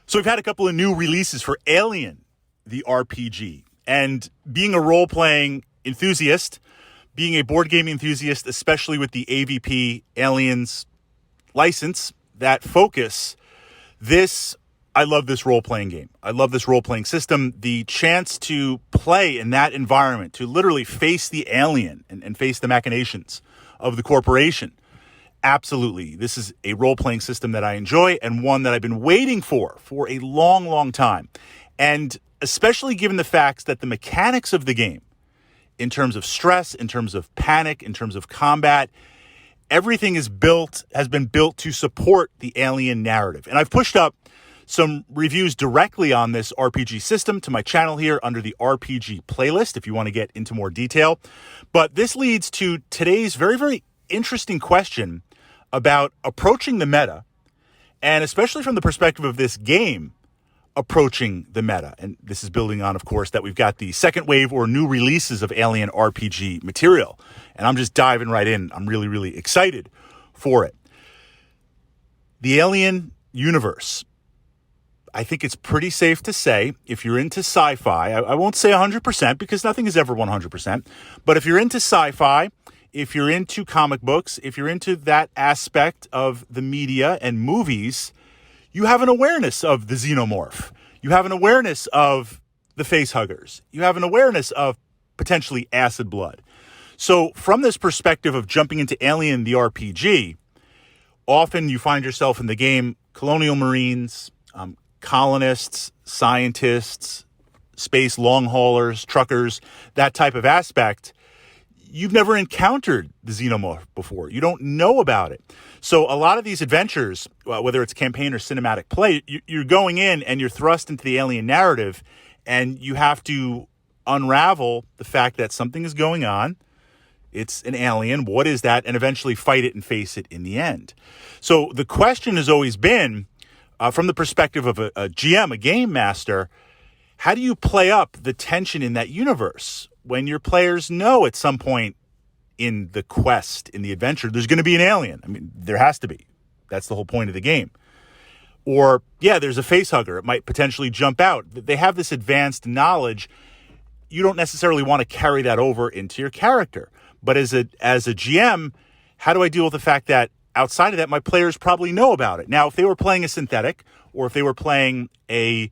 So we've had a couple of new releases for Alien, the RPG. And being a role-playing enthusiast, being a board gaming enthusiast, especially with the AVP Aliens license, that focus, I love this role-playing game. I love this role-playing system. The chance to play in that environment, to literally face the alien and face the machinations of the corporation. Absolutely. This is a role-playing system that I enjoy and one that I've been waiting for a long, long time. And especially given the facts that the mechanics of the game, in terms of stress, in terms of panic, in terms of combat, everything has been built to support the alien narrative. And I've pushed up some reviews directly on this RPG system to my channel here under the RPG playlist if you want to get into more detail. But this leads to today's very, very interesting question about approaching the meta, and especially from the perspective of this game approaching the meta. And this is building on, of course, that we've got the second wave or new releases of Alien RPG material. And I'm just diving right in. I'm really, really excited for it. The Alien universe. I think it's pretty safe to say, if you're into sci-fi, I won't say 100% because nothing is ever 100%, but if you're into sci-fi, if you're into comic books, if you're into that aspect of the media and movies, you have an awareness of the xenomorph. You have an awareness of the facehuggers. You have an awareness of potentially acid blood. So from this perspective of jumping into Alien the RPG, often you find yourself in the game colonial marines, colonists, scientists, space long haulers, truckers, that type of aspect. You've never encountered the xenomorph before. You don't know about it. So a lot of these adventures, whether it's campaign or cinematic play, you're going in and you're thrust into the alien narrative, and you have to unravel the fact that something is going on. It's an alien. What is that? And eventually fight it and face it in the end. So the question has always been, from the perspective of a GM, a game master, how do you play up the tension in that universe when your players know at some point in the quest, in the adventure, there's going to be an alien? I mean, there has to be. That's the whole point of the game. Or, yeah, there's a facehugger. It might potentially jump out. They have this advanced knowledge. You don't necessarily want to carry that over into your character. But as a GM, how do I deal with the fact that outside of that, my players probably know about it? Now, if they were playing a synthetic, or if they were playing a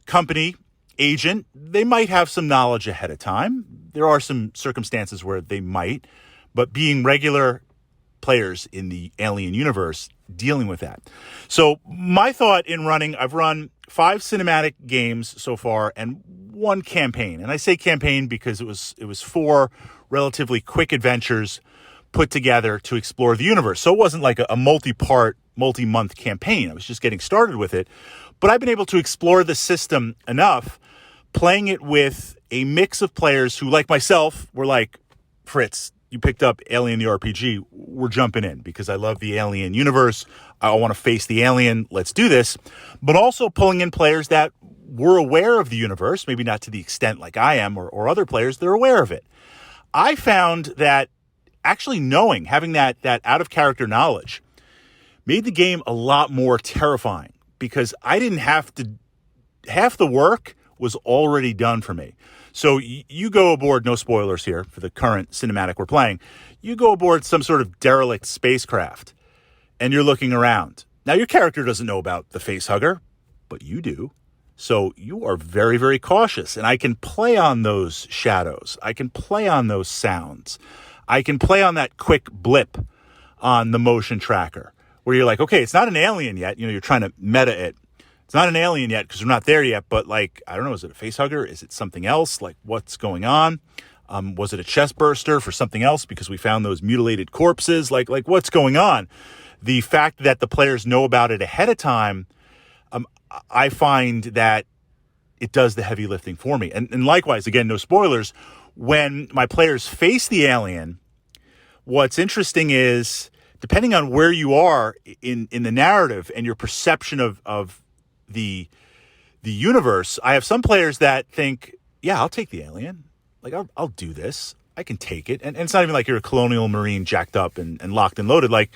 company agent, they might have some knowledge ahead of time. There are some circumstances where they might, but being regular players in the Alien universe, dealing with that. So my thought in running, I've run 5 cinematic games so far and 1 campaign. And I say campaign because it was 4 relatively quick adventures put together to explore the universe. So it wasn't like a multi-part, multi-month campaign. I was just getting started with it. But I've been able to explore the system enough, playing it with a mix of players who, like myself, were like, Fritz, you picked up Alien the RPG. We're jumping in because I love the Alien universe. I want to face the alien. Let's do this. But also pulling in players that were aware of the universe, maybe not to the extent like I am or other players that are aware of it. I found that actually having that out-of-character knowledge made the game a lot more terrifying because I didn't have to, half the work was already done for me. So you go aboard, no spoilers here for the current cinematic we're playing, you go aboard some sort of derelict spacecraft and you're looking around. Now your character doesn't know about the facehugger, but you do. So you are very, very cautious, and I can play on those shadows. I can play on those sounds. I can play on that quick blip on the motion tracker where you're like, okay, it's not an alien yet. You're trying to meta it. It's not an alien yet because we're not there yet, but like, I don't know, is it a facehugger? Is it something else? Like, what's going on? Was it a chest burster for something else because we found those mutilated corpses? Like what's going on? The fact that the players know about it ahead of time, I find that it does the heavy lifting for me. And likewise, again, no spoilers, when my players face the alien, what's interesting is, depending on where you are in the narrative and your perception of the universe, I have some players that think, yeah, I'll take the alien. Like, I'll do this. I can take it. And it's not even like you're a colonial marine jacked up and locked and loaded. Like,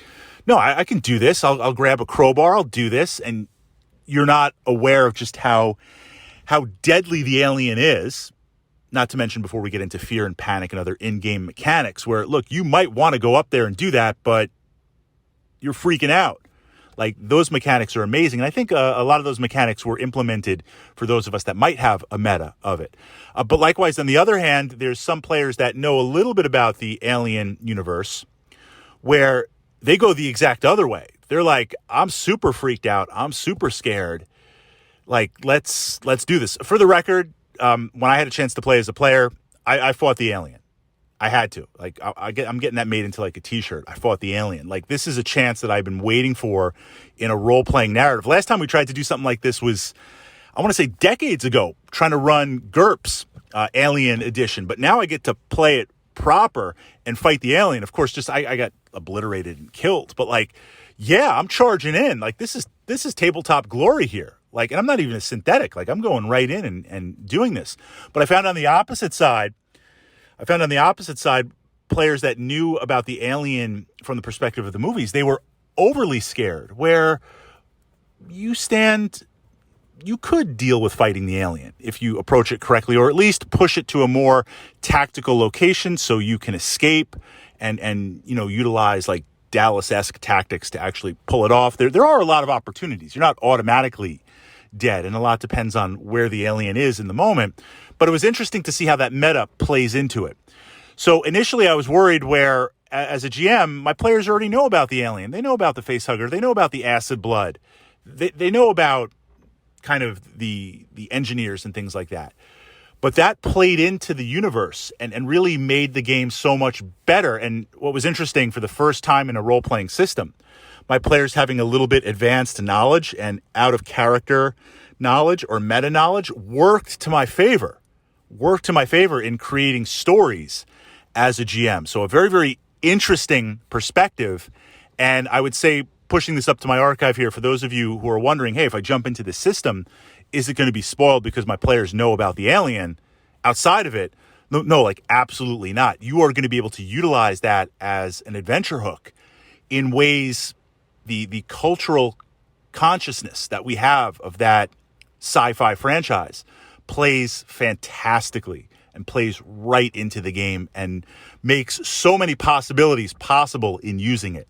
no, I can do this. I'll grab a crowbar. I'll do this. And you're not aware of just how deadly the alien is. Not to mention before we get into fear and panic and other in-game mechanics where, look, you might want to go up there and do that, but you're freaking out. Like, those mechanics are amazing. And I think a lot of those mechanics were implemented for those of us that might have a meta of it. But likewise, on the other hand, there's some players that know a little bit about the Alien universe where they go the exact other way. They're like, I'm super freaked out. I'm super scared. Like, let's do this. For the record, when I had a chance to play as a player, I fought the Alien. I had to. Like, I'm getting that made into like a t-shirt. I fought the Alien. Like, this is a chance that I've been waiting for in a role-playing narrative. Last time we tried to do something like this was, I want to say decades ago, trying to run GURPS, Alien Edition. But now I get to play it proper and fight the Alien. Of course, I got obliterated and killed. But like, yeah, I'm charging in. Like, this is tabletop glory here. Like, and I'm not even a synthetic. Like, I'm going right in and doing this. But I found on the opposite side, players that knew about the Alien from the perspective of the movies, they were overly scared, where you could deal with fighting the Alien if you approach it correctly, or at least push it to a more tactical location so you can escape and utilize like Dallas-esque tactics to actually pull it off. There are a lot of opportunities. You're not automatically dead, and a lot depends on where the alien is in the moment. But it was interesting to see how that meta plays into it. So initially I was worried where, as a GM, my players already know about the alien. They know about the facehugger. They know about the acid blood. They know about kind of the engineers and things like that. But that played into the universe and really made the game so much better. And what was interesting, for the first time in a role-playing system, my players having a little bit advanced knowledge and out-of-character knowledge or meta-knowledge worked to my favor in creating stories as a GM. So a very, very interesting perspective. And I would say, pushing this up to my archive here, for those of you who are wondering, hey, if I jump into this system, is it going to be spoiled because my players know about the alien outside of it? No, like absolutely not. You are going to be able to utilize that as an adventure hook in ways the cultural consciousness that we have of that sci-fi franchise plays fantastically and plays right into the game and makes so many possibilities possible in using it.